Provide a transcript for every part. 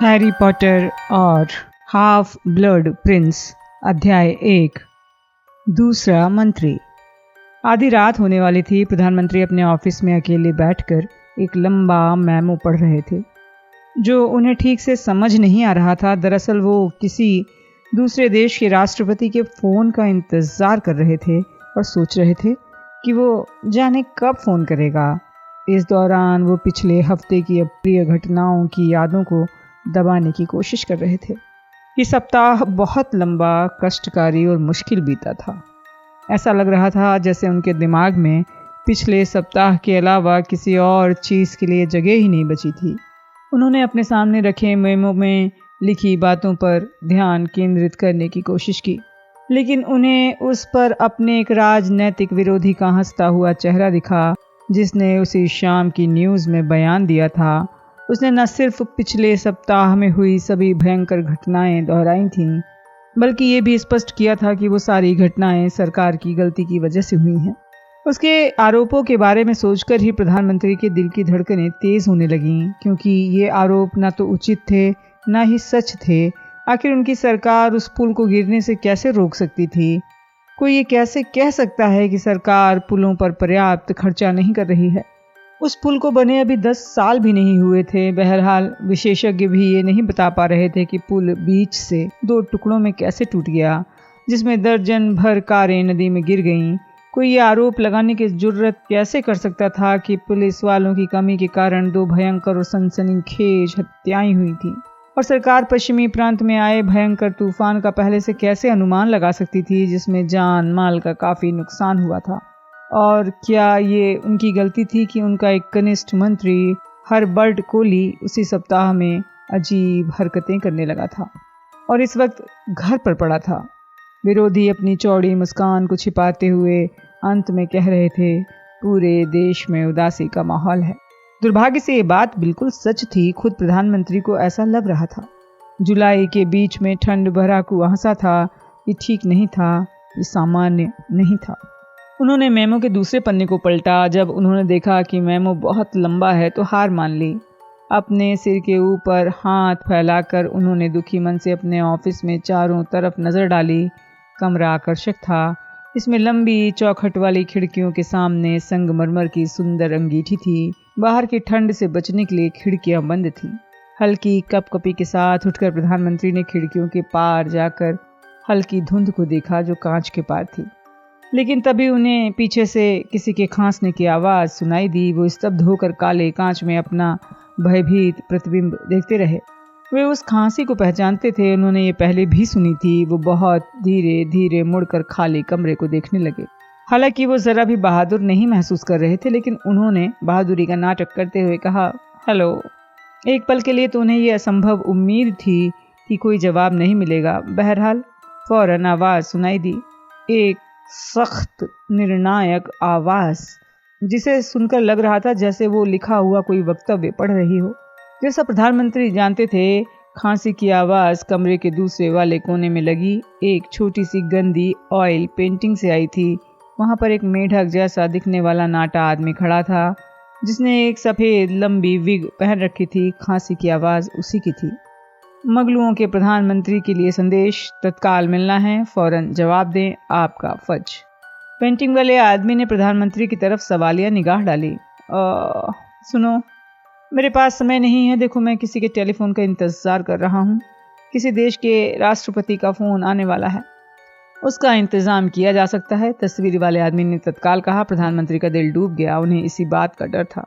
Harry Potter और half blood Prince अध्याय 1। दूसरा मंत्री। आधी रात होने वाली थी। प्रधानमंत्री अपने ऑफिस में अकेले बैठकर एक लंबा मेमो पढ़ रहे थे जो उन्हें ठीक से समझ नहीं आ रहा था। दरअसल वो किसी दूसरे देश के राष्ट्रपति के फ़ोन का इंतज़ार कर रहे थे और सोच रहे थे कि वो जाने कब फ़ोन करेगा। इस दौरान वो पिछले हफ्ते की अप्रिय घटनाओं की यादों को दबाने की कोशिश कर रहे थे। ये सप्ताह बहुत लंबा, कष्टकारी और मुश्किल बीता था। ऐसा लग रहा था जैसे उनके दिमाग में पिछले सप्ताह के अलावा किसी और चीज़ के लिए जगह ही नहीं बची थी। उन्होंने अपने सामने रखे मेमो में लिखी बातों पर ध्यान केंद्रित करने की कोशिश की, लेकिन उन्हें उस पर अपने एक राजनैतिक विरोधी का हंसता हुआ चेहरा दिखा जिसने उसी शाम की न्यूज़ में बयान दिया था। उसने न सिर्फ पिछले सप्ताह में हुई सभी भयंकर घटनाएं दोहराई थीं, बल्कि ये भी स्पष्ट किया था कि वो सारी घटनाएं सरकार की गलती की वजह से हुई हैं। उसके आरोपों के बारे में सोचकर ही प्रधानमंत्री के दिल की धड़कनें तेज होने लगीं, क्योंकि ये आरोप ना तो उचित थे ना ही सच थे। आखिर उनकी सरकार उस पुल को गिरने से कैसे रोक सकती थी? कोई ये कैसे कह सकता है कि सरकार पुलों पर पर्याप्त खर्चा नहीं कर रही है? उस पुल को बने अभी 10 साल भी नहीं हुए थे। बहरहाल विशेषज्ञ भी ये नहीं बता पा रहे थे कि पुल बीच से 2 टुकड़ों में कैसे टूट गया, जिसमें दर्जन भर कारें नदी में गिर गईं। कोई ये आरोप लगाने की जुर्रत कैसे कर सकता था कि पुलिस वालों की कमी के कारण 2 भयंकर और सनसनीखेज हत्याएं हुई थी, और सरकार पश्चिमी प्रांत में आए भयंकर तूफान का पहले से कैसे अनुमान लगा सकती थी, जिसमें जान माल का काफ़ी नुकसान हुआ था। और क्या ये उनकी गलती थी कि उनका एक कनिष्ठ मंत्री हर्बर्ट कोली उसी सप्ताह में अजीब हरकतें करने लगा था और इस वक्त घर पर पड़ा था? विरोधी अपनी चौड़ी मुस्कान को छिपाते हुए अंत में कह रहे थे, पूरे देश में उदासी का माहौल है। दुर्भाग्य से ये बात बिल्कुल सच थी। खुद प्रधानमंत्री को ऐसा लग रहा था। जुलाई के बीच में ठंड भरा कुहासा था। ये ठीक नहीं था, ये सामान्य नहीं था। उन्होंने मेमो के दूसरे पन्ने को पलटा। जब उन्होंने देखा कि मेमो बहुत लंबा है तो हार मान ली। अपने सिर के ऊपर हाथ फैलाकर उन्होंने दुखी मन से अपने ऑफिस में चारों तरफ नज़र डाली। कमरा आकर्षक था। इसमें लंबी चौखट वाली खिड़कियों के सामने संगमरमर की सुंदर अंगीठी थी। बाहर की ठंड से बचने के लिए खिड़कियां बंद थीं। हल्की कपकपी के साथ उठकर प्रधानमंत्री ने खिड़कियों के पार जाकर हल्की धुंध को देखा जो कांच के पार थी। लेकिन तभी उन्हें पीछे से किसी के खांसने की आवाज़ सुनाई दी। वो स्तब्ध होकर काले कांच में अपना भयभीत प्रतिबिंब देखते रहे। वे उस खांसी को पहचानते थे। उन्होंने ये पहले भी सुनी थी। वो बहुत धीरे धीरे मुड़कर खाली कमरे को देखने लगे। हालांकि वो ज़रा भी बहादुर नहीं महसूस कर रहे थे, लेकिन उन्होंने बहादुरी का नाटक करते हुए कहा, हेलो। एक पल के लिए तो उन्हें ये असंभव उम्मीद थी कि कोई जवाब नहीं मिलेगा। बहरहाल फौरन आवाज़ सुनाई दी, एक सख्त निर्णायक आवाज़, जिसे सुनकर लग रहा था जैसे वो लिखा हुआ कोई वक्तव्य पढ़ रही हो। जैसा प्रधानमंत्री जानते थे, खांसी की आवाज़ कमरे के दूसरे वाले कोने में लगी एक छोटी सी गंदी ऑयल पेंटिंग से आई थी। वहाँ पर एक मेढक जैसा दिखने वाला नाटा आदमी खड़ा था जिसने एक सफ़ेद लंबी विग पहन रखी थी। खांसी की आवाज़ उसी की थी। मगलुओं के प्रधानमंत्री के लिए संदेश तत्काल मिलना है, फौरन जवाब दें, आपका फज। पेंटिंग वाले आदमी ने प्रधानमंत्री की तरफ सवालिया निगाह डाली। सुनो, मेरे पास समय नहीं है। देखो, मैं किसी के टेलीफोन का इंतज़ार कर रहा हूँ। किसी देश के राष्ट्रपति का फ़ोन आने वाला है, उसका इंतज़ाम किया जा सकता है। तस्वीर वाले आदमी ने तत्काल कहा। प्रधानमंत्री का दिल डूब गया। उन्हें इसी बात का डर था।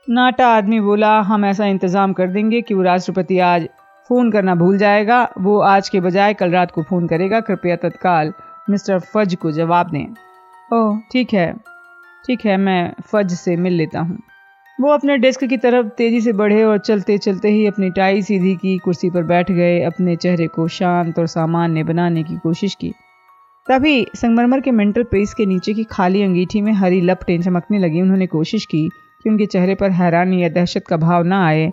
नाटा आदमी बोला, हम ऐसा इंतज़ाम कर देंगे कि वो राष्ट्रपति आज फ़ोन करना भूल जाएगा। वो आज के बजाय कल रात को फ़ोन करेगा। कृपया तत्काल मिस्टर फज को जवाब दें। ओह, ठीक है, मैं फज से मिल लेता हूँ। वो अपने डेस्क की तरफ तेज़ी से बढ़े और चलते चलते ही अपनी टाई सीधी की, कुर्सी पर बैठ गए। अपने चेहरे को शांत और सामान्य बनाने की कोशिश की। तभी संगमरमर के मेंटल पीस के नीचे की खाली अंगीठी में हरी लपटें चमकने लगी। उन्होंने कोशिश की कि उनके चेहरे पर हैरानी या दहशत का भाव ना आए।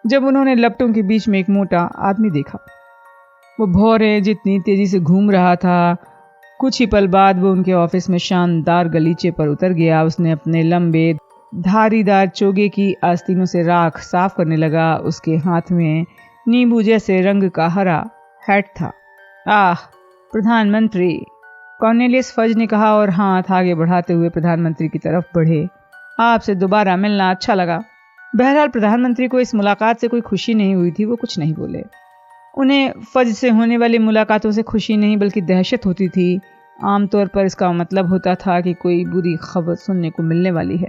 जब उन्होंने लपटों के बीच में एक मोटा आदमी देखा, वो भौरे जितनी तेजी से घूम रहा था। कुछ ही पल बाद वो उनके ऑफिस में शानदार गलीचे पर उतर गया। उसने अपने लंबे धारीदार चोगे की आस्तीनों से राख साफ करने लगा। उसके हाथ में नींबू जैसे रंग का हरा हैट था। आह, प्रधानमंत्री, कॉर्नेलियस फज ने कहा और हाथ आगे बढ़ाते हुए प्रधानमंत्री की तरफ बढ़े। आपसे दोबारा मिलना अच्छा लगा। बहरहाल प्रधानमंत्री को इस मुलाकात से कोई खुशी नहीं हुई थी। वो कुछ नहीं बोले। उन्हें फज से होने वाली मुलाकातों से खुशी नहीं बल्कि दहशत होती थी। आमतौर पर इसका मतलब होता था कि कोई बुरी खबर सुनने को मिलने वाली है।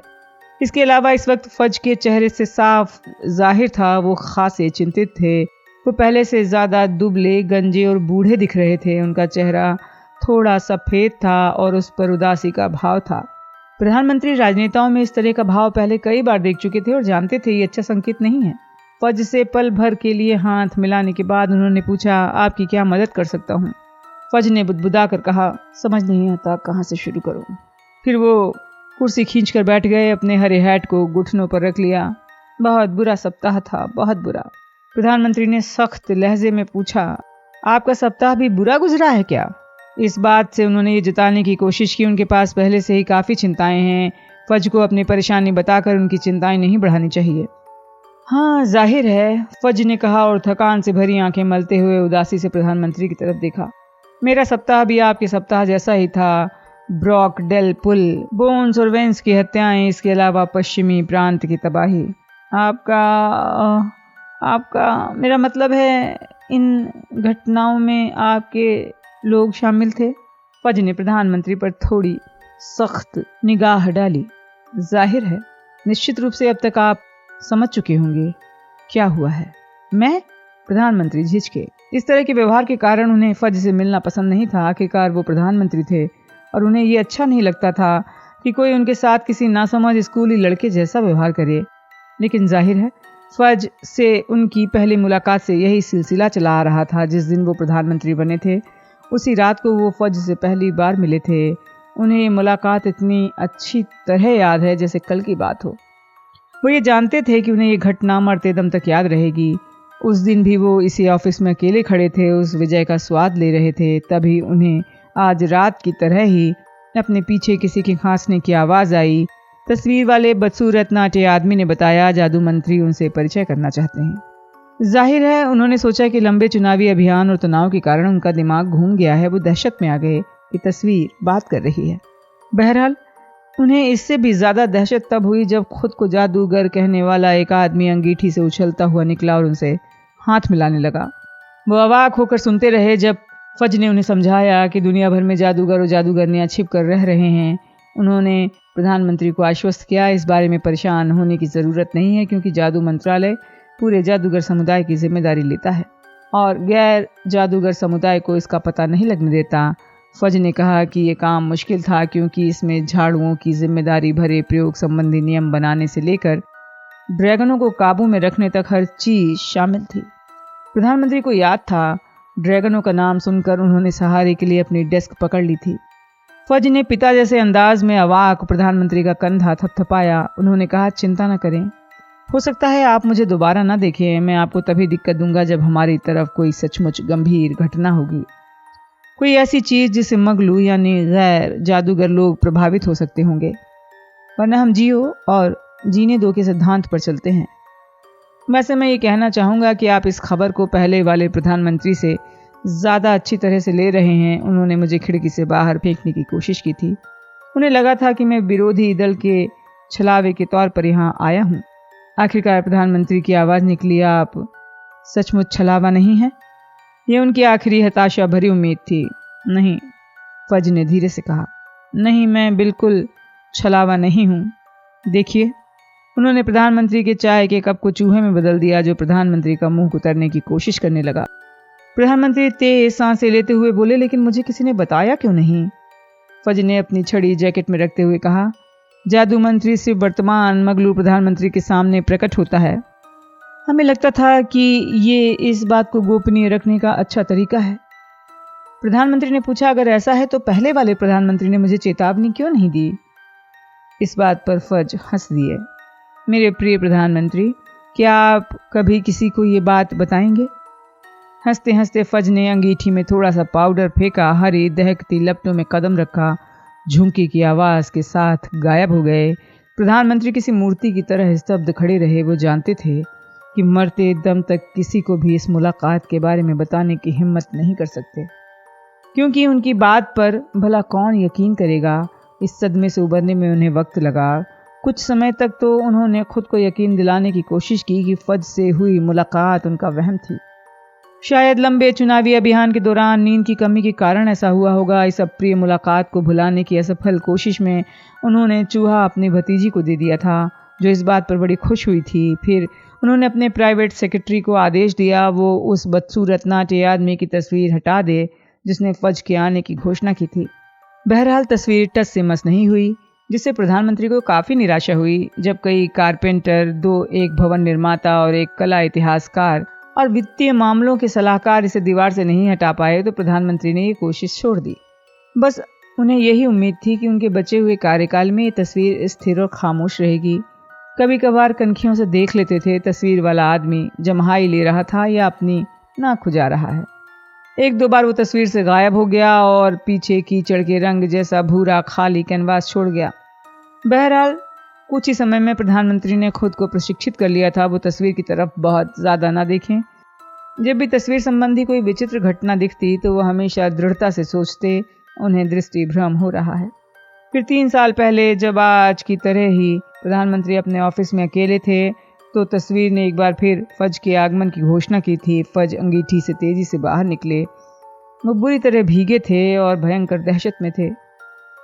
इसके अलावा इस वक्त फज के चेहरे से साफ जाहिर था वो खासे चिंतित थे। वो पहले से ज़्यादा दुबले, गंजे और बूढ़े दिख रहे थे। उनका चेहरा थोड़ा सफ़ेद था और उस पर उदासी का भाव था। प्रधानमंत्री राजनेताओं में इस तरह का भाव पहले कई बार देख चुके थे और जानते थे ये अच्छा संकेत नहीं है। फज से पल भर के लिए हाथ मिलाने के बाद उन्होंने पूछा, आपकी क्या मदद कर सकता हूँ? फज ने बुदबुदा कर कहा, समझ नहीं आता कहाँ से शुरू करूँ। फिर वो कुर्सी खींचकर बैठ गए, अपने हरे हैट को घुटनों पर रख लिया। बहुत बुरा सप्ताह था, बहुत बुरा। प्रधानमंत्री ने सख्त लहजे में पूछा, आपका सप्ताह भी बुरा गुजरा है क्या? इस बात से उन्होंने ये जताने की कोशिश की उनके पास पहले से ही काफ़ी चिंताएं हैं। फज को अपनी परेशानी बताकर उनकी चिंताएं नहीं बढ़ानी चाहिए। हाँ, जाहिर है, फज ने कहा और थकान से भरी आंखें मलते हुए उदासी से प्रधानमंत्री की तरफ देखा। मेरा सप्ताह भी आपके सप्ताह जैसा ही था। ब्रॉक डेल पुल, बोन्स और वेंस की हत्याएं, इसके अलावा पश्चिमी प्रांत की तबाही। आपका मेरा मतलब है, इन घटनाओं में आपके लोग शामिल थे? फज ने प्रधानमंत्री पर थोड़ी सख्त निगाह डाली। जाहिर है, निश्चित रूप से अब तक आप समझ चुके होंगे क्या हुआ है। मैं? प्रधानमंत्री झिझके। इस तरह के व्यवहार के कारण उन्हें फज से मिलना पसंद नहीं था। आखिरकार वो प्रधानमंत्री थे और उन्हें ये अच्छा नहीं लगता था कि कोई उनके साथ किसी नासमझ स्कूली लड़के जैसा व्यवहार करे। लेकिन जाहिर है, फज से उनकी पहली मुलाकात से यही सिलसिला चला आ रहा था। जिस दिन वो प्रधानमंत्री बने थे उसी रात को वो फज से पहली बार मिले थे। उन्हें ये मुलाकात इतनी अच्छी तरह याद है जैसे कल की बात हो। वो ये जानते थे कि उन्हें ये घटना मरते दम तक याद रहेगी। उस दिन भी वो इसी ऑफिस में अकेले खड़े थे, उस विजय का स्वाद ले रहे थे। तभी उन्हें आज रात की तरह ही अपने पीछे किसी के खांसने की आवाज़ आई। तस्वीर वाले बदसूरत नाटे आदमी ने बताया, जादू मंत्री उनसे परिचय करना चाहते हैं। जाहिर है, उन्होंने सोचा कि लंबे चुनावी अभियान और तनाव के कारण उनका दिमाग घूम गया है। वो दहशत में आ गए कि तस्वीर बात कर रही है। बहरहाल, उन्हें इससे भी ज़्यादा दहशत तब हुई जब खुद को जादूगर कहने वाला एक आदमी अंगीठी से उछलता हुआ निकला और उनसे हाथ मिलाने लगा। वो अवाक होकर सुनते रहे जब फज ने उन्हें समझाया कि दुनिया भर में जादूगर और जादूगरनियां छिप कर रह रहे हैं। उन्होंने प्रधानमंत्री को आश्वस्त किया, इस बारे में परेशान होने की ज़रूरत नहीं है क्योंकि जादू मंत्रालय पूरे जादूगर समुदाय की जिम्मेदारी लेता है और गैर जादूगर समुदाय को इसका पता नहीं लगने देता। फज ने कहा कि ये काम मुश्किल था क्योंकि इसमें झाड़ुओं की जिम्मेदारी भरे प्रयोग संबंधी नियम बनाने से लेकर ड्रैगनों को काबू में रखने तक हर चीज शामिल थी। प्रधानमंत्री को याद था, ड्रैगनों का नाम सुनकर उन्होंने सहारे के लिए अपनी डेस्क पकड़ ली थी। फज ने पिता जैसे अंदाज में अवाक प्रधानमंत्री का कंधा थपथपाया। उन्होंने कहा, चिंता न करें, हो सकता है आप मुझे दोबारा ना देखें। मैं आपको तभी दिक्कत दूंगा जब हमारी तरफ कोई सचमुच गंभीर घटना होगी, कोई ऐसी चीज जिससे मगलू यानी गैर जादूगर लोग प्रभावित हो सकते होंगे। वरना हम जियो और जीने दो के सिद्धांत पर चलते हैं। वैसे मैं ये कहना चाहूँगा कि आप इस खबर को पहले वाले प्रधानमंत्री से ज़्यादा अच्छी तरह से ले रहे हैं। उन्होंने मुझे खिड़की से बाहर फेंकने की कोशिश की थी। उन्हें लगा था कि मैं विरोधी दल के छलावे के तौर पर यहाँ आया हूँ। आखिरकार प्रधानमंत्री की आवाज़ निकली, आप सचमुच छलावा नहीं है? ये उनकी आखिरी हताशा भरी उम्मीद थी। नहीं, फज ने धीरे से कहा, नहीं, मैं बिल्कुल छलावा नहीं हूँ। देखिए, उन्होंने प्रधानमंत्री के चाय के कप को चूहे में बदल दिया जो प्रधानमंत्री का मुंह कुतरने की कोशिश करने लगा। प्रधानमंत्री तेज सांसें लेते हुए बोले, लेकिन मुझे किसी ने बताया क्यों नहीं? फज ने अपनी छड़ी जैकेट में रखते हुए कहा, जादू मंत्री सिर्फ वर्तमान मगलू प्रधानमंत्री के सामने प्रकट होता है। हमें लगता था कि ये इस बात को गोपनीय रखने का अच्छा तरीका है। प्रधानमंत्री ने पूछा, अगर ऐसा है तो पहले वाले प्रधानमंत्री ने मुझे चेतावनी क्यों नहीं दी? इस बात पर फज हंस दिए। मेरे प्रिय प्रधानमंत्री, क्या आप कभी किसी को ये बात बताएंगे? हंसते हंसते फज ने अंगीठी में थोड़ा सा पाउडर फेंका, हरी दहकती लपटों में कदम रखा, झुमकी की आवाज के साथ गायब हो गए। प्रधानमंत्री किसी मूर्ति की तरह स्तब्ध खड़े रहे। वो जानते थे कि मरते दम तक किसी को भी इस मुलाकात के बारे में बताने की हिम्मत नहीं कर सकते, क्योंकि उनकी बात पर भला कौन यकीन करेगा। इस सदमे से उबरने में उन्हें वक्त लगा। कुछ समय तक तो उन्होंने खुद को यकीन दिलाने की कोशिश की कि फज से हुई मुलाकात उनका वहम थी। शायद लंबे चुनावी अभियान के दौरान नींद की कमी के कारण ऐसा हुआ होगा। इस अप्रिय मुलाकात को भुलाने की असफल कोशिश में उन्होंने चूहा अपनी भतीजी को दे दिया था, जो इस बात पर बड़ी खुश हुई थी। फिर उन्होंने अपने प्राइवेट सेक्रेटरी को आदेश दिया वो उस बदसूरत नाटे आदमी की तस्वीर हटा दे जिसने फज के आने की घोषणा की थी। बहरहाल तस्वीर टस से मस नहीं हुई, जिससे प्रधानमंत्री को काफ़ी निराशा हुई। जब कई कारपेंटर, एक भवन निर्माता और एक कला इतिहासकार और वित्तीय मामलों के सलाहकार इसे दीवार से नहीं हटा पाए तो प्रधानमंत्री ने ये कोशिश छोड़ दी। बस उन्हें यही उम्मीद थी कि उनके बचे हुए कार्यकाल में ये तस्वीर स्थिर और खामोश रहेगी। कभी कभार कनखियों से देख लेते थे तस्वीर वाला आदमी जम्हाई ले रहा था या अपनी नाक खुजा रहा है। एक दो बार वो तस्वीर से गायब हो गया और पीछे कीचड़ के रंग जैसा भूरा खाली कैनवास छोड़ गया। बहरहाल कुछ ही समय में प्रधानमंत्री ने खुद को प्रशिक्षित कर लिया था वो तस्वीर की तरफ बहुत ज़्यादा ना देखें। जब भी तस्वीर संबंधी कोई विचित्र घटना दिखती तो वो हमेशा दृढ़ता से सोचते उन्हें दृष्टि भ्रम हो रहा है। फिर 3 साल पहले जब आज की तरह ही प्रधानमंत्री अपने ऑफिस में अकेले थे तो तस्वीर ने एक बार फिर फज के आगमन की घोषणा की थी। फज अंगीठी से तेजी से बाहर निकले। वो बुरी तरह भीगे थे और भयंकर दहशत में थे।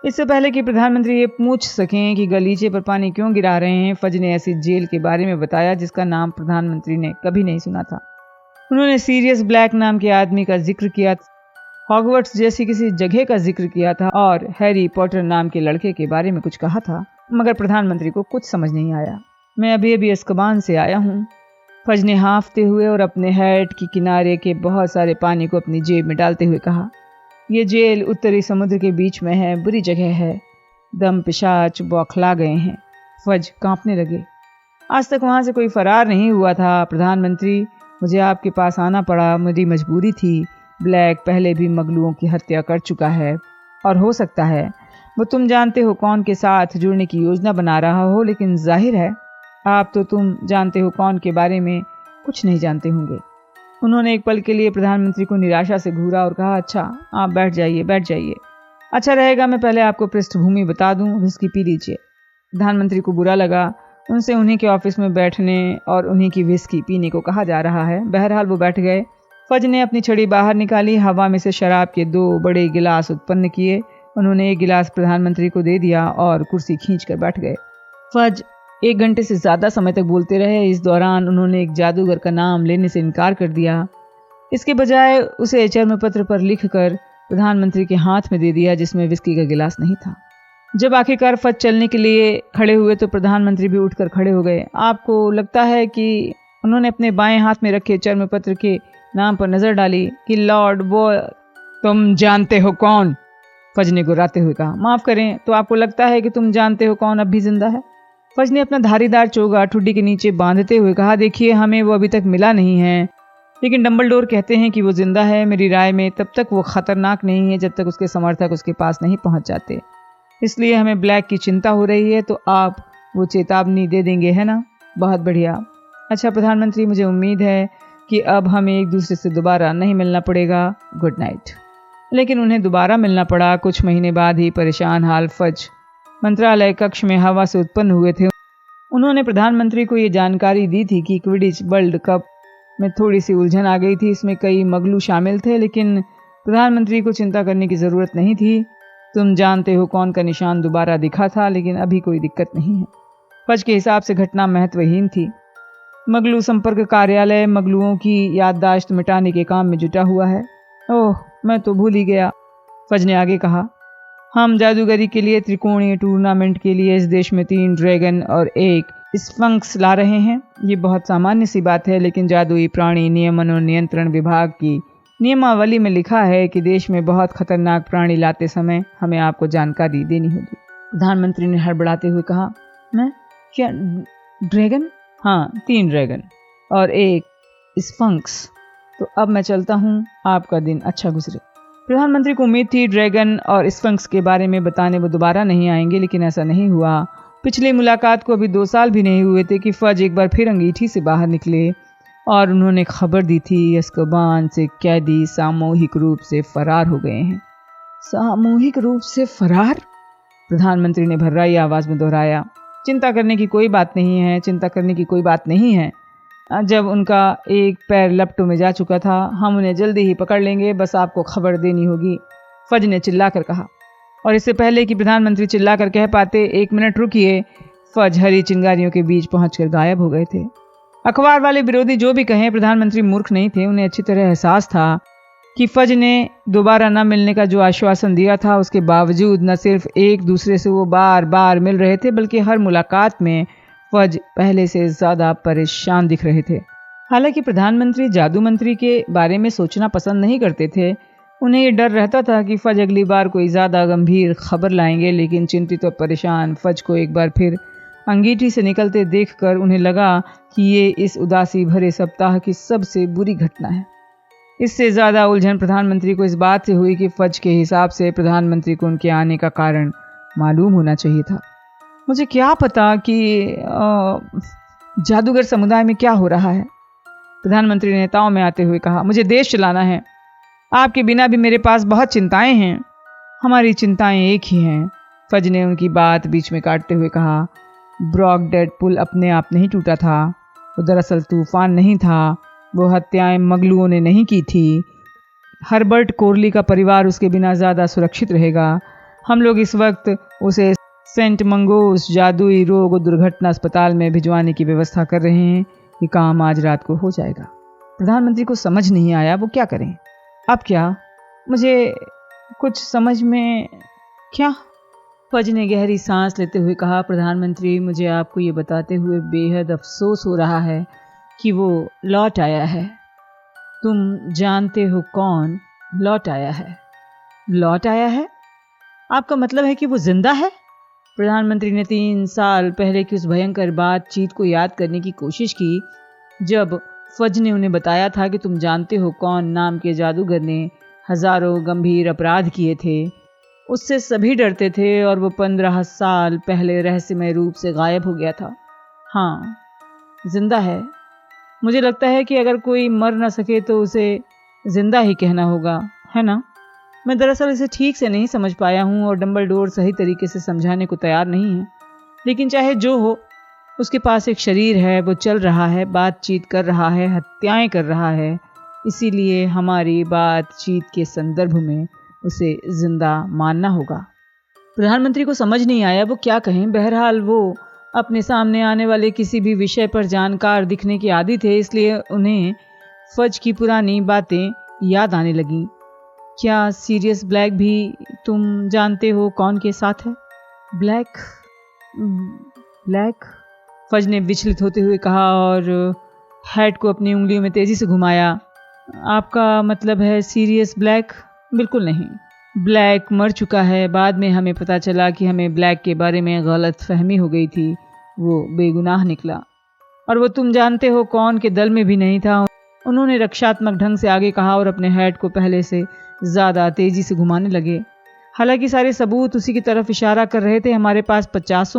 इससे पहले कि प्रधानमंत्री ये पूछ सकें कि गलीचे पर पानी क्यों गिरा रहे हैं, फज ने ऐसी जेल के बारे में बताया जिसका नाम प्रधानमंत्री ने कभी नहीं सुना था। उन्होंने सीरियस ब्लैक नाम के आदमी का जिक्र किया, हॉगवर्ट्स जैसी किसी जगह का जिक्र किया था और हैरी पॉटर नाम के लड़के के बारे में कुछ कहा था, मगर प्रधानमंत्री को कुछ समझ नहीं आया। मैं अभी अभी अस्कबान से आया हूँ, फज ने हाँफते हुए और अपने हैट की किनारे के बहुत सारे पानी को अपनी जेब में डालते हुए कहा। ये जेल उत्तरी समुद्र के बीच में है, बुरी जगह है। दम पिशाच बौखला गए हैं। फज कांपने लगे। आज तक वहाँ से कोई फरार नहीं हुआ था प्रधानमंत्री, मुझे आपके पास आना पड़ा, मेरी मजबूरी थी। ब्लैक पहले भी मगलुओं की हत्या कर चुका है और हो सकता है वो तुम जानते हो कौन के साथ जुड़ने की योजना बना रहा हो, लेकिन जाहिर है आप तो तुम जानते हो कौन के बारे में कुछ नहीं जानते होंगे। उन्होंने एक पल के लिए प्रधानमंत्री को निराशा से घूरा और कहा, अच्छा आप बैठ जाइए। अच्छा रहेगा मैं पहले आपको पृष्ठभूमि बता दूं, विस्की पी लीजिए। प्रधानमंत्री को बुरा लगा, उनसे उन्हीं के ऑफिस में बैठने और उन्हीं की विस्की पीने को कहा जा रहा है। बहरहाल वो बैठ गए। फज ने अपनी छड़ी बाहर निकाली, हवा में से शराब के 2 बड़े गिलास उत्पन्न किए। उन्होंने एक गिलास प्रधानमंत्री को दे दिया और कुर्सी खींचकर बैठ गए। फज 1 घंटे से ज़्यादा समय तक बोलते रहे। इस दौरान उन्होंने एक जादूगर का नाम लेने से इनकार कर दिया। इसके बजाय उसे चर्म पत्र पर लिखकर प्रधानमंत्री के हाथ में दे दिया जिसमें विस्की का गिलास नहीं था। जब आखिरकार फज चलने के लिए खड़े हुए तो प्रधानमंत्री भी उठकर खड़े हो गए। आपको लगता है कि उन्होंने अपने बाएं हाथ में रखे चर्म पत्र के नाम पर नजर डाली कि लॉर्ड वो तुम जानते हो कौन? फज ने गुर्राते हुए कहा। माफ करें, तो आपको लगता है कि तुम जानते हो कौन अब भी जिंदा है? फज ने अपना धारीदार चोगा ठुड्डी के नीचे बांधते हुए कहा, देखिए हमें वो अभी तक मिला नहीं है, लेकिन डंबलडोर कहते हैं कि वो जिंदा है। मेरी राय में तब तक वो खतरनाक नहीं है जब तक उसके समर्थक उसके पास नहीं पहुंच जाते। इसलिए हमें ब्लैक की चिंता हो रही है, तो आप वो चेतावनी दे देंगे, है ना? बहुत बढ़िया। अच्छा प्रधानमंत्री, मुझे उम्मीद है कि अब हमें एक दूसरे से दोबारा नहीं मिलना पड़ेगा। Good night. लेकिन उन्हें दोबारा मिलना पड़ा। कुछ महीने बाद ही परेशान हाल फज मंत्रालय कक्ष में हवा से उत्पन्न हुए थे। उन्होंने प्रधानमंत्री को ये जानकारी दी थी कि क्विडिच वर्ल्ड कप में थोड़ी सी उलझन आ गई थी। इसमें कई मगलू शामिल थे, लेकिन प्रधानमंत्री को चिंता करने की ज़रूरत नहीं थी। तुम जानते हो कौन का निशान दोबारा दिखा था, लेकिन अभी कोई दिक्कत नहीं है। फज के हिसाब से घटना महत्वहीन थी। मगलू संपर्क कार्यालय मगलुओं की याददाश्त मिटाने के काम में जुटा हुआ है। ओह, मैं तो भूल ही गया। फज ने आगे कहा, हम जादूगरी के लिए त्रिकोणीय टूर्नामेंट के लिए इस देश में 3 ड्रैगन और 1 स्फंक्स ला रहे हैं। ये बहुत सामान्य सी बात है, लेकिन जादुई प्राणी नियमन और नियंत्रण विभाग की नियमावली में लिखा है कि देश में बहुत खतरनाक प्राणी लाते समय हमें आपको जानकारी देनी होगी। प्रधानमंत्री ने हड़बड़ाते हुए कहा, मैं क्या ड्रैगन? हाँ, 3 ड्रैगन और 1 स्फंक्स। तो अब मैं चलता हूँ, आपका दिन अच्छा गुजरे। प्रधानमंत्री को उम्मीद थी ड्रैगन और स्फंक्स के बारे में बताने वो दोबारा नहीं आएंगे, लेकिन ऐसा नहीं हुआ। पिछली मुलाकात को अभी 2 साल भी नहीं हुए थे कि फज एक बार फिर अंगीठी से बाहर निकले और उन्होंने खबर दी थी अज़्काबान से कैदी सामूहिक रूप से फरार हो गए हैं। सामूहिक रूप से फरार? प्रधानमंत्री ने भर्राई आवाज में दोहराया। चिंता करने की कोई बात नहीं है, चिंता करने की कोई बात नहीं है। जब उनका एक पैर लपटों में जा चुका था, हम उन्हें जल्दी ही पकड़ लेंगे, बस आपको खबर देनी होगी, फज ने चिल्लाकर कहा। और इससे पहले कि प्रधानमंत्री चिल्लाकर कह पाते 1 मिनट रुकिए, फज हरी चिंगारियों के बीच पहुंचकर गायब हो गए थे। अखबार वाले विरोधी जो भी कहें, प्रधानमंत्री मूर्ख नहीं थे। उन्हें अच्छी तरह एहसास था कि फज ने दोबारा न मिलने का जो आश्वासन दिया था, उसके बावजूद न सिर्फ एक दूसरे से वो बार बार मिल रहे थे, बल्कि हर मुलाकात में फज पहले से ज़्यादा परेशान दिख रहे थे। हालांकि प्रधानमंत्री जादू मंत्री के बारे में सोचना पसंद नहीं करते थे। उन्हें ये डर रहता था कि फज अगली बार कोई ज़्यादा गंभीर खबर लाएंगे, लेकिन चिंतित और परेशान फज को एक बार फिर अंगीठी से निकलते देखकर उन्हें लगा कि ये इस उदासी भरे सप्ताह की सबसे बुरी घटना है। इससे ज़्यादा उलझन प्रधानमंत्री को इस बात से हुई कि फज के हिसाब से प्रधानमंत्री को उनके आने का कारण मालूम होना चाहिए था। मुझे क्या पता कि जादूगर समुदाय में क्या हो रहा है, प्रधानमंत्री ने ताव में आते हुए कहा। मुझे देश चलाना है, आपके बिना भी मेरे पास बहुत चिंताएं हैं। हमारी चिंताएं एक ही हैं, फज ने उनकी बात बीच में काटते हुए कहा। ब्रॉकडेड पुल अपने आप नहीं टूटा था, वो दरअसल तूफान नहीं था। वो हत्याएं मगलुओं ने नहीं की थी। हर्बर्ट कोरली का परिवार उसके बिना ज़्यादा सुरक्षित रहेगा। हम लोग इस वक्त उसे सेंट मंगोस जादुई रोग दुर्घटना अस्पताल में भिजवाने की व्यवस्था कर रहे हैं। ये काम आज रात को हो जाएगा। प्रधानमंत्री को समझ नहीं आया वो क्या करें। अब क्या? मुझे कुछ समझ में क्या? फज ने गहरी सांस लेते हुए कहा। प्रधानमंत्री, मुझे आपको ये बताते हुए बेहद अफसोस हो रहा है कि वो लौट आया है। तुम जानते हो कौन लौट आया है? लौट आया है? आपका मतलब है कि वो जिंदा है? प्रधानमंत्री ने 3 साल पहले की उस भयंकर बातचीत को याद करने की कोशिश की, जब फज ने उन्हें बताया था कि तुम जानते हो कौन नाम के जादूगर ने हजारों गंभीर अपराध किए थे। उससे सभी डरते थे और वो 15 साल पहले रहस्यमय रूप से गायब हो गया था। हाँ, जिंदा है। मुझे लगता है कि अगर कोई मर न सके तो उसे जिंदा ही कहना होगा, है ना? मैं दरअसल इसे ठीक से नहीं समझ पाया हूँ और डंबलडोर सही तरीके से समझाने को तैयार नहीं है। लेकिन चाहे जो हो, उसके पास एक शरीर है, वो चल रहा है, बातचीत कर रहा है, हत्याएं कर रहा है। इसीलिए हमारी बातचीत के संदर्भ में उसे जिंदा मानना होगा। प्रधानमंत्री को समझ नहीं आया वो क्या कहें। बहरहाल वो अपने सामने आने वाले किसी भी विषय पर जानकार दिखने के आदी थे, इसलिए उन्हें फज की पुरानी बातें याद आने लगी। क्या सीरियस ब्लैक भी तुम जानते हो कौन के साथ है? ब्लैक? फज ने विचलित होते हुए कहा और हैट को अपनी उंगलियों में तेजी से घुमाया। आपका मतलब है सीरियस ब्लैक? बिल्कुल नहीं, ब्लैक मर चुका है। बाद में हमें पता चला कि हमें ब्लैक के बारे में गलत फहमी हो गई थी। वो बेगुनाह निकला और वो तुम जानते हो कौन के दल में भी नहीं था। उन्होंने रक्षात्मक ढंग से आगे कहा और अपने हैट को पहले से ज़्यादा तेजी से घुमाने लगे। हालांकि सारे सबूत उसी की तरफ इशारा कर रहे थे। हमारे पास 50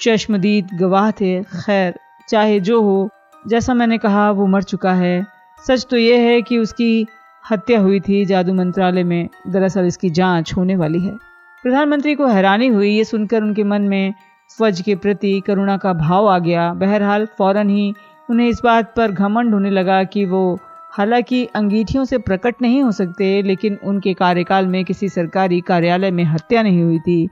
चश्मदीद गवाह थे। खैर, चाहे जो हो, जैसा मैंने कहा वो मर चुका है। सच तो ये है कि उसकी हत्या हुई थी जादू मंत्रालय में। दरअसल इसकी जांच होने वाली है। प्रधानमंत्री को हैरानी हुई। ये सुनकर उनके मन में फज के प्रति करुणा का भाव आ गया। बहरहाल फौरन ही उन्हें इस बात पर घमंड होने लगा कि वो हालांकि अंगीठियों से प्रकट नहीं हो सकते, लेकिन उनके कार्यकाल में किसी सरकारी कार्यालय में हत्या नहीं हुई थी,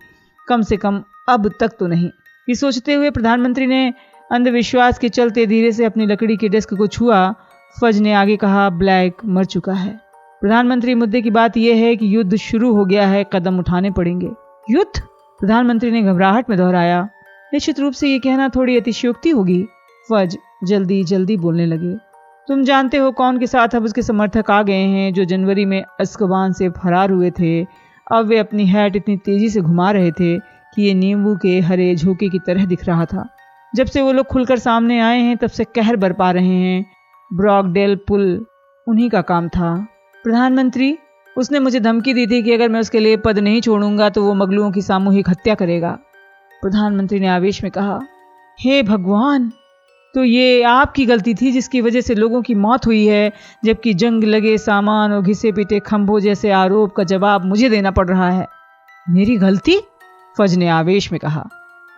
कम से कम अब तक तो नहीं। ये सोचते हुए प्रधानमंत्री ने अंधविश्वास के चलते धीरे से अपनी लकड़ी के डेस्क को छुआ। फज ने आगे कहा, ब्लैक मर चुका है। प्रधानमंत्री, मुद्दे की बात यह है कि युद्ध शुरू हो गया है, कदम उठाने पड़ेंगे। युद्ध? प्रधानमंत्री ने घबराहट में दोहराया। निश्चित रूप से ये कहना थोड़ी अतिशयोक्ति होगी। फज जल्दी जल्दी बोलने लगे। तुम जानते हो कौन के साथ अब उसके समर्थक आ गए हैं, जो जनवरी में अज़्काबान से फरार हुए थे। अब वे अपनी हैट इतनी तेजी से घुमा रहे थे कि ये नींबू के हरे झोंके की तरह दिख रहा था। जब से वो लोग खुलकर सामने आए हैं तब से कहर बरपा रहे हैं। ब्रॉकडेल पुल उन्हीं का काम था। प्रधानमंत्री, उसने मुझे धमकी दी थी कि अगर मैं उसके लिए पद नहीं छोड़ूंगा तो वो मगलुओं की सामूहिक हत्या करेगा। प्रधानमंत्री ने आवेश में कहा, हे भगवान, तो ये आपकी गलती थी जिसकी वजह से लोगों की मौत हुई है, जबकि जंग लगे सामान और घिसे पीटे खंभों जैसे आरोप का जवाब मुझे देना पड़ रहा है। मेरी गलती? फज ने आवेश में कहा।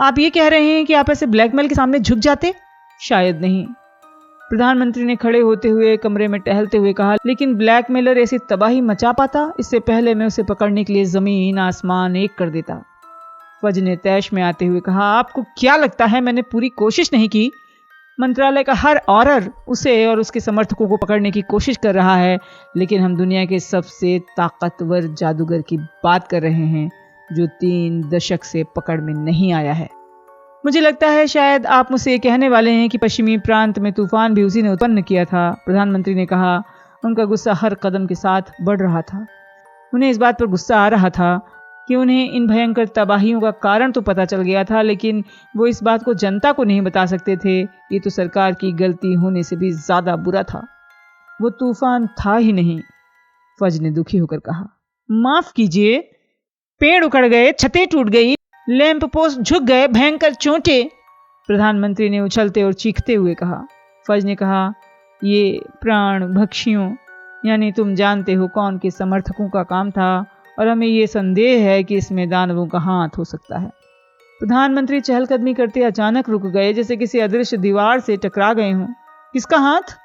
आप ये कह रहे हैं कि आप ऐसे ब्लैकमेल के सामने झुक जाते? शायद नहीं। प्रधानमंत्री ने खड़े होते हुए कमरे में टहलते हुए कहा, लेकिन ब्लैकमेलर ऐसी तबाही मचा पाता, इससे पहले मैं उसे पकड़ने के लिए जमीन आसमान एक कर देता। फज ने तैश में आते हुए कहा, आपको क्या लगता है मैंने पूरी कोशिश नहीं की? मंत्रालय का हर ऑर्डर उसे और उसके समर्थकों को पकड़ने की कोशिश कर रहा है, लेकिन हम दुनिया के सबसे ताकतवर जादूगर की बात कर रहे हैं जो 3 दशक से पकड़ में नहीं आया है। मुझे लगता है शायद आप मुझसे ये कहने वाले हैं कि पश्चिमी प्रांत में तूफान भी उसी ने उत्पन्न किया था। प्रधानमंत्री ने कहा। उनका गुस्सा हर कदम के साथ बढ़ रहा था। उन्हें इस बात पर गुस्सा आ रहा था कि उन्हें इन भयंकर तबाहियों का कारण तो पता चल गया था, लेकिन वो इस बात को जनता को नहीं बता सकते थे। ये तो सरकार की गलती होने से भी ज्यादा बुरा था। वो तूफान था ही नहीं, फज ने दुखी होकर कहा। माफ कीजिए, पेड़ उखड़ गए, छतें टूट गई, लैंप पोस्ट झुक गए, भयंकर चोटें, प्रधानमंत्री ने उछलते और चीखते हुए कहा। फज ने कहा, ये प्राण भक्षियों यानी तुम जानते हो कौन के समर्थकों का काम था, और हमें ये संदेह है कि इसमें दानवों का हाथ हो सकता है। प्रधानमंत्री चहलकदमी करते अचानक रुक गए, जैसे किसी अदृश्य दीवार से टकरा गए हों। किसका हाथ?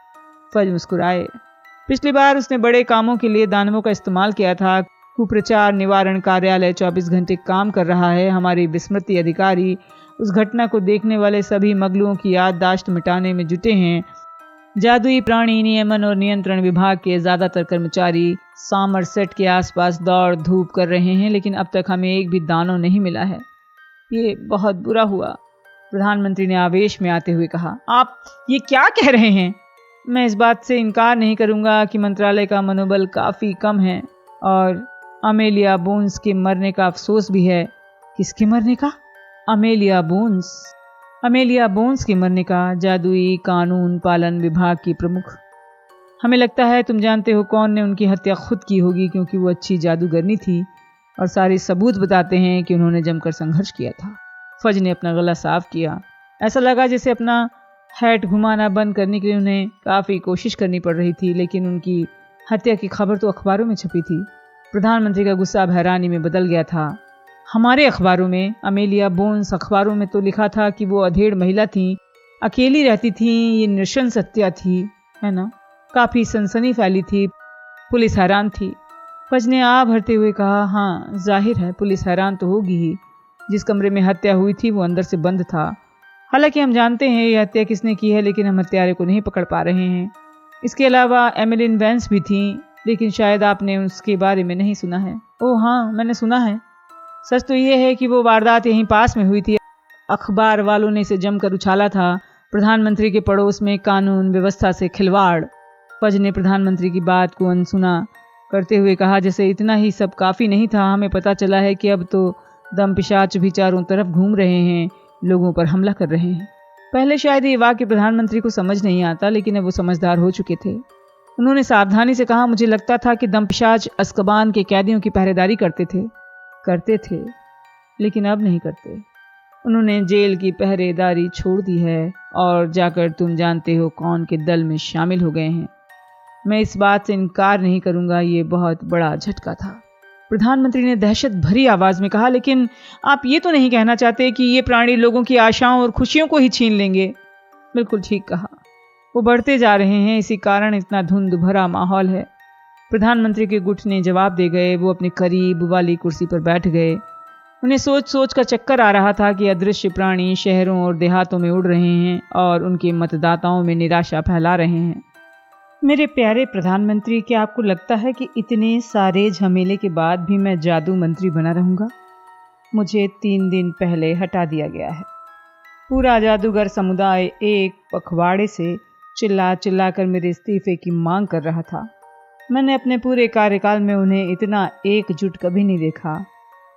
फज मुस्कुराए। पिछली बार उसने बड़े कामों के लिए दानवों का इस्तेमाल किया था। कुप्रचार निवारण कार्यालय 24 घंटे काम कर रहा है। हमारी विस्मृति अधिकारी उस घटना को देखने वाले सभी मगलुओं की याददाश्त मिटाने में जुटे हैं। जादुई प्राणी नियमन और नियंत्रण विभाग के ज्यादातर कर्मचारी सामरसेट के आसपास दौड़ धूप कर रहे हैं, लेकिन अब तक हमें एक भी दानव नहीं मिला है। ये बहुत बुरा हुआ, प्रधानमंत्री ने आवेश में आते हुए कहा। आप ये क्या कह रहे हैं? मैं इस बात से इनकार नहीं करूंगा कि मंत्रालय का मनोबल काफी कम है और अमेलिया बोन्स के मरने का अफसोस भी है। किसके मरने का? अमेलिया बोन्स के मरने का, जादुई कानून पालन विभाग की प्रमुख। हमें लगता है तुम जानते हो कौन ने उनकी हत्या खुद की होगी, क्योंकि वो अच्छी जादूगरनी थी और सारे सबूत बताते हैं कि उन्होंने जमकर संघर्ष किया था। फज ने अपना गला साफ किया। ऐसा लगा जैसे अपना हैट घुमाना बंद करने के लिए उन्हें काफ़ी कोशिश करनी पड़ रही थी, लेकिन उनकी हत्या की खबर तो अखबारों में छपी थी। प्रधानमंत्री का गुस्सा अब हैरानी में बदल गया था। हमारे अखबारों में? अमेलिया बोन्स अखबारों में तो लिखा था कि वो अधेड़ महिला थी, अकेली रहती थी, ये नृशंस हत्या थी, है ना? काफ़ी सनसनी फैली थी, पुलिस हैरान थी। फज ने आ भरते हुए कहा, हाँ जाहिर है पुलिस हैरान तो होगी ही। जिस कमरे में हत्या हुई थी वो अंदर से बंद था। हालांकि हम जानते हैं ये हत्या किसने की है, लेकिन हम हत्यारे को नहीं पकड़ पा रहे हैं। इसके अलावा एमिलिन वेंस भी थी, लेकिन शायद आपने उसके बारे में नहीं सुना है। ओह हाँ, मैंने सुना है। सच तो ये है कि वो वारदात यहीं पास में हुई थी। अखबार वालों ने इसे जमकर उछाला था। प्रधानमंत्री के पड़ोस में कानून व्यवस्था से खिलवाड़। फज ने प्रधानमंत्री की बात को अनसुना करते हुए कहा, जैसे इतना ही सब काफ़ी नहीं था। हमें पता चला है कि अब तो दम पिशाच भी चारों तरफ घूम रहे हैं, लोगों पर हमला कर रहे हैं। पहले शायद ये वाक्य प्रधानमंत्री को समझ नहीं आता, लेकिन अब वो समझदार हो चुके थे। उन्होंने सावधानी से कहा, मुझे लगता था कि दम पिशाच अज़्काबान के कैदियों की पहरेदारी करते थे, लेकिन अब नहीं करते। उन्होंने जेल की पहरेदारी छोड़ दी है और जाकर तुम जानते हो कौन के दल में शामिल हो गए हैं। मैं इस बात से इनकार नहीं करूंगा, ये बहुत बड़ा झटका था। प्रधानमंत्री ने दहशत भरी आवाज में कहा, लेकिन आप ये तो नहीं कहना चाहते कि ये प्राणी लोगों की आशाओं और खुशियों को ही छीन लेंगे? बिल्कुल ठीक कहा, वो बढ़ते जा रहे हैं, इसी कारण इतना धुंध भरा माहौल है। प्रधानमंत्री के घुटने जवाब दे गए। वो अपने करीब वाली कुर्सी पर बैठ गए। उन्हें सोच सोच का चक्कर आ रहा था कि अदृश्य प्राणी शहरों और देहातों में उड़ रहे हैं और उनके मतदाताओं में निराशा फैला रहे हैं। मेरे प्यारे प्रधानमंत्री, क्या आपको लगता है कि इतने सारे झमेले के बाद भी मैं जादू मंत्री बना रहूंगा? मुझे 3 दिन पहले हटा दिया गया है। पूरा जादूगर समुदाय एक पखवाड़े से चिल्ला चिल्ला कर मेरे इस्तीफे की मांग कर रहा था। मैंने अपने पूरे कार्यकाल में उन्हें इतना एकजुट कभी नहीं देखा।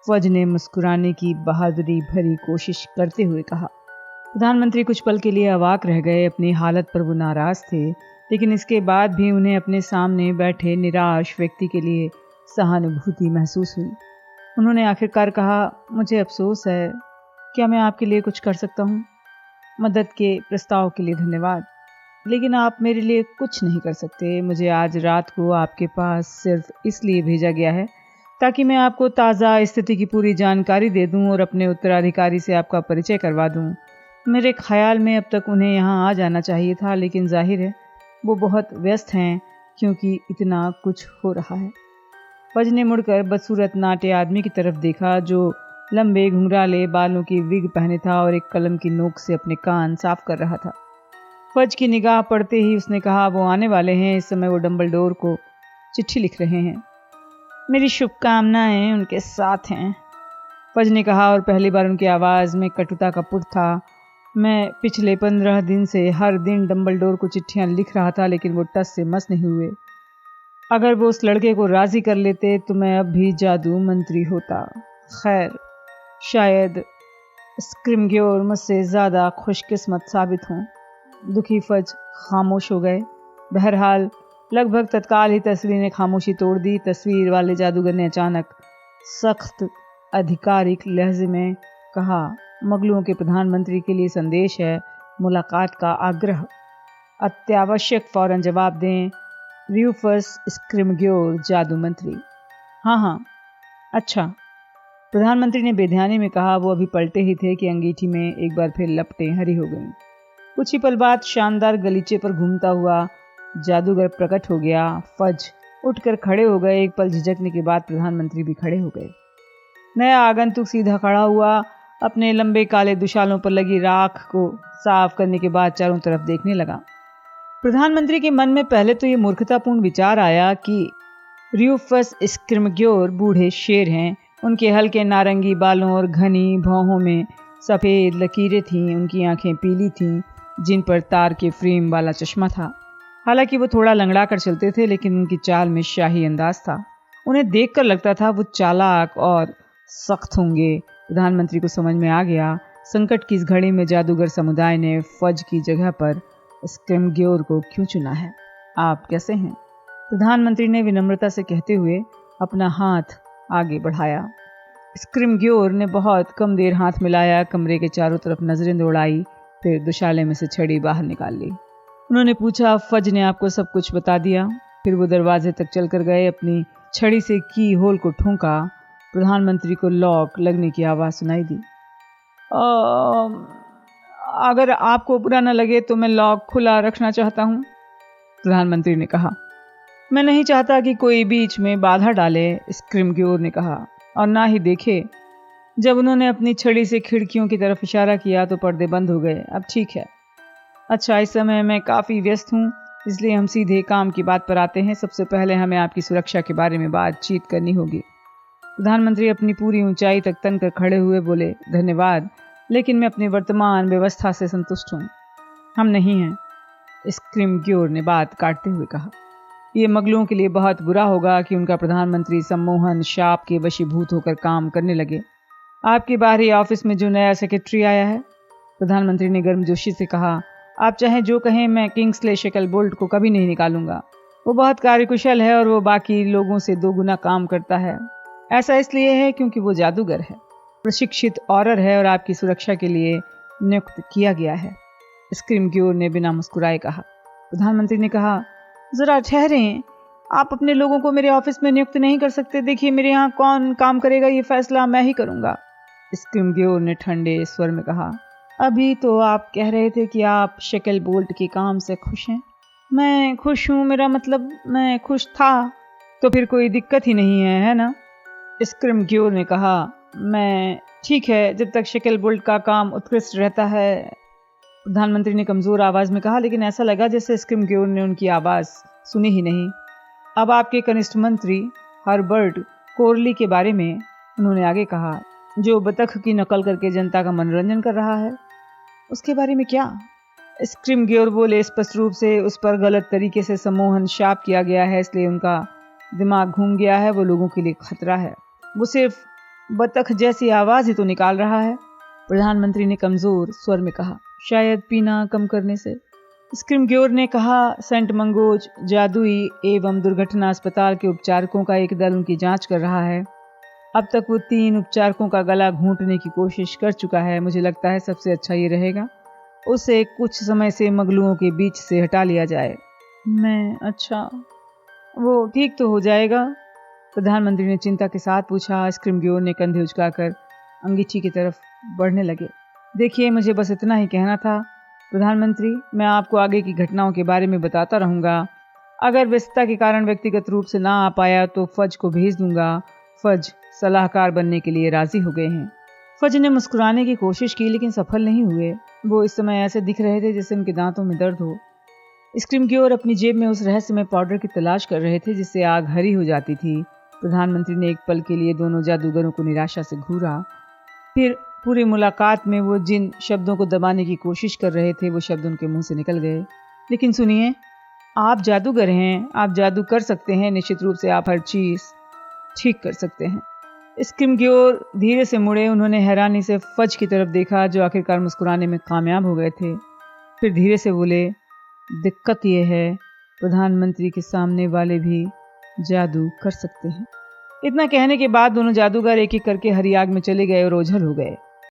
फज ने मुस्कुराने की बहादुरी भरी कोशिश करते हुए कहा। प्रधानमंत्री कुछ पल के लिए अवाक रह गए। अपनी हालत पर वो नाराज थे, लेकिन इसके बाद भी उन्हें अपने सामने बैठे निराश व्यक्ति के लिए सहानुभूति महसूस हुई। उन्होंने आखिरकार कहा, मुझे अफसोस है, क्या मैं आपके लिए कुछ कर सकता हूँ? मदद के प्रस्ताव के लिए धन्यवाद, लेकिन आप मेरे लिए कुछ नहीं कर सकते। मुझे आज रात को आपके पास सिर्फ इसलिए भेजा गया है ताकि मैं आपको ताज़ा स्थिति की पूरी जानकारी दे दूं और अपने उत्तराधिकारी से आपका परिचय करवा दूं। मेरे ख्याल में अब तक उन्हें यहाँ आ जाना चाहिए था, लेकिन जाहिर है वो बहुत व्यस्त हैं क्योंकि इतना कुछ हो रहा है। फज ने मुड़कर बदसूरत नाटे आदमी की तरफ देखा जो लंबे घुंघराले बालों की विग पहने था और एक कलम की नोक से अपने कान साफ कर रहा था। फज की निगाह पड़ते ही उसने कहा, वो आने वाले हैं। इस समय वो डंबलडोर को चिट्ठी लिख रहे हैं। मेरी शुभकामनाएं उनके साथ हैं, फज ने कहा और पहली बार उनकी आवाज़ में कटुता का पुट था। मैं पिछले 15 दिन से हर दिन डंबलडोर को चिट्ठियां लिख रहा था, लेकिन वो टस से मस नहीं हुए। अगर वो उस लड़के को राज़ी कर लेते तो मैं अब भी जादू मंत्री होता। खैर, शायद स्क्रिमग्योर मुझसे ज़्यादा खुशकिस्मत साबित हों। दुखी फज खामोश हो गए। बहरहाल लगभग तत्काल ही तस्वीर ने खामोशी तोड़ दी। तस्वीर वाले जादूगर ने अचानक सख्त आधिकारिक लहजे में कहा, मगलुओं के प्रधानमंत्री के लिए संदेश है, मुलाकात का आग्रह। अत्यावश्यक फौरन जवाब दें। रूफस स्क्रिमग्योर, जादू मंत्री। हाँ हाँ, अच्छा, प्रधानमंत्री ने बेध्यानी में कहा। वो अभी पलटे ही थे कि अंगीठी में एक बार फिर लपटें हरी हो गईं। कुछ ही पल बाद शानदार गलीचे पर घूमता हुआ जादूगर प्रकट हो गया। फज उठकर खड़े हो गए। एक पल झिझकने के बाद प्रधानमंत्री भी खड़े हो गए। नया आगंतुक सीधा खड़ा हुआ, अपने लंबे काले दुशालों पर लगी राख को साफ करने के बाद चारों तरफ देखने लगा। प्रधानमंत्री के मन में पहले तो ये मूर्खतापूर्ण विचार आया कि रूफस स्क्रिमग्योर बूढ़े शेर हैं। उनके हल्के नारंगी बालों और घनी भौहों में सफ़ेद लकीरें थीं। उनकी आंखें पीली थीं, जिन पर तार के फ्रेम वाला चश्मा था। हालांकि वो थोड़ा लंगड़ा कर चलते थे, लेकिन उनकी चाल में शाही अंदाज था। उन्हें देखकर लगता था वो चालाक और सख्त होंगे। प्रधानमंत्री को समझ में आ गया, संकट की इस घड़ी में जादूगर समुदाय ने फज की जगह पर स्क्रिमग्योर को क्यों चुना है। आप कैसे हैं? प्रधानमंत्री ने विनम्रता से कहते हुए अपना हाथ आगे बढ़ाया। स्क्रिमग्योर ने बहुत कम देर हाथ मिलाया, कमरे के चारों तरफ नजरें दौड़ाई, फिर दुशाले में से छड़ी बाहर निकाल ली। उन्होंने पूछा, फज ने आपको सब कुछ बता दिया? फिर वो दरवाजे तक चलकर गए, अपनी छड़ी से की होल को ठोंका। प्रधानमंत्री को लॉक लगने की आवाज़ सुनाई दी। अगर आपको बुरा न लगे तो मैं लॉक खुला रखना चाहता हूँ, प्रधानमंत्री ने कहा। मैं नहीं चाहता कि कोई बीच में बाधा डाले, स्क्रिमग्योर ने कहा, और ना ही देखे। जब उन्होंने अपनी छड़ी से खिड़कियों की तरफ इशारा किया तो पर्दे बंद हो गए। अब ठीक है। अच्छा, इस समय मैं काफ़ी व्यस्त हूँ, इसलिए हम सीधे काम की बात पर आते हैं। सबसे पहले हमें आपकी सुरक्षा के बारे में बातचीत करनी होगी। प्रधानमंत्री अपनी पूरी ऊंचाई तक तन कर खड़े हुए बोले, धन्यवाद, लेकिन मैं अपनी वर्तमान व्यवस्था से संतुष्ट हूँ। हम नहीं हैं, स्क्रिमग्योर ने बात काटते हुए कहा। ये मगलुओं के लिए बहुत बुरा होगा कि उनका प्रधानमंत्री सम्मोहन शाप के वशीभूत होकर काम करने लगे। आपके बाहरी ऑफिस में जो नया सेक्रेटरी आया है, प्रधानमंत्री ने गर्मजोशी से कहा, आप चाहे जो कहें, मैं किंग्सले शेकलबोल्ट को कभी नहीं निकालूंगा। वो बहुत कार्यकुशल है और वो बाकी लोगों से 2 गुना काम करता है। ऐसा इसलिए है क्योंकि वो जादूगर है, प्रशिक्षित औरर है और आपकी सुरक्षा के लिए नियुक्त किया गया है, स्क्रिमग्योर ने बिना मुस्कुराए कहा। प्रधानमंत्री ने कहा, जरा ठहरें, आप अपने लोगों को मेरे ऑफिस में नियुक्त नहीं कर सकते। देखिए, मेरे यहाँ कौन काम करेगा ये फैसला मैं ही करूँगा, स्क्रिमग्योर ने ठंडे स्वर में कहा। अभी तो आप कह रहे थे कि आप शेकलबोल्ट के काम से खुश हैं। मैं खुश हूँ, मेरा मतलब मैं खुश था। तो फिर कोई दिक्कत ही नहीं है ना, स्क्रिमग्योर ने कहा। मैं ठीक है, जब तक शेकलबोल्ट का काम उत्कृष्ट रहता है, प्रधानमंत्री ने कमज़ोर आवाज़ में कहा, लेकिन ऐसा लगा जैसे स्क्रिमग्योर ने उनकी आवाज़ सुनी ही नहीं। अब आपके कनिष्ठ मंत्री हर्बर्ट कोरली के बारे में, उन्होंने आगे कहा, जो बतख की नकल करके जनता का मनोरंजन कर रहा है, उसके बारे में क्या? स्क्रिमग्योर बोले, स्पष्ट रूप से उस पर गलत तरीके से सम्मोहन शाप किया गया है, इसलिए उनका दिमाग घूम गया है। वो लोगों के लिए खतरा है। वो सिर्फ बतख जैसी आवाज़ ही तो निकाल रहा है, प्रधानमंत्री ने कमज़ोर स्वर में कहा। शायद पीना कम करने से, स्क्रिमग्योर ने कहा। सेंट मंगोज जादुई एवं दुर्घटना अस्पताल के उपचारकों का एक दल उनकी जांच कर रहा है। अब तक वो 3 उपचारकों का गला घूंटने की कोशिश कर चुका है। मुझे लगता है सबसे अच्छा ये रहेगा उसे कुछ समय से मगलुओं के बीच से हटा लिया जाए। अच्छा, वो ठीक तो हो जाएगा? प्रधानमंत्री ने चिंता के साथ पूछा। स्क्रिमग्योर ने कंधे उचकाकर अंगीठी की तरफ बढ़ने लगे। देखिए, मुझे बस इतना ही कहना था प्रधानमंत्री, मैं आपको आगे की घटनाओं के बारे में बताता रहूँगा। अगर व्यस्तता के कारण व्यक्तिगत रूप से ना आ पाया तो फज को भेज दूंगा। फज सलाहकार बनने के लिए राजी हो गए हैं। फज ने मुस्कुराने की कोशिश की लेकिन सफल नहीं हुए। वो इस समय ऐसे दिख रहे थे जैसे उनके दांतों में दर्द हो। स्क्रिमग्योर अपनी जेब में उस रहस्यमय पाउडर की तलाश कर रहे थे जिससे आग हरी हो जाती थी। प्रधानमंत्री ने एक पल के लिए दोनों जादूगरों को निराशा से घूरा। फिर पूरी मुलाकात में वो जिन शब्दों को दबाने की कोशिश कर रहे थे वो शब्द उनके मुंह से निकल गए। लेकिन सुनिए, आप जादूगर हैं, आप जादू कर सकते हैं। निश्चित रूप से आप हर चीज ठीक कर सकते हैं। स्क्रिमग्योर धीरे से मुड़े। उन्होंने हैरानी से फज की तरफ देखा जो आखिरकार मुस्कुराने में कामयाब हो गए थे। फिर धीरे से बोले, दिक्कत यह है प्रधानमंत्री के सामने वाले भी जादू कर सकते हैं। इतना कहने के बाद दोनों जादूगर एक एक करके हरी आग में चले गए और ओझल हो गए।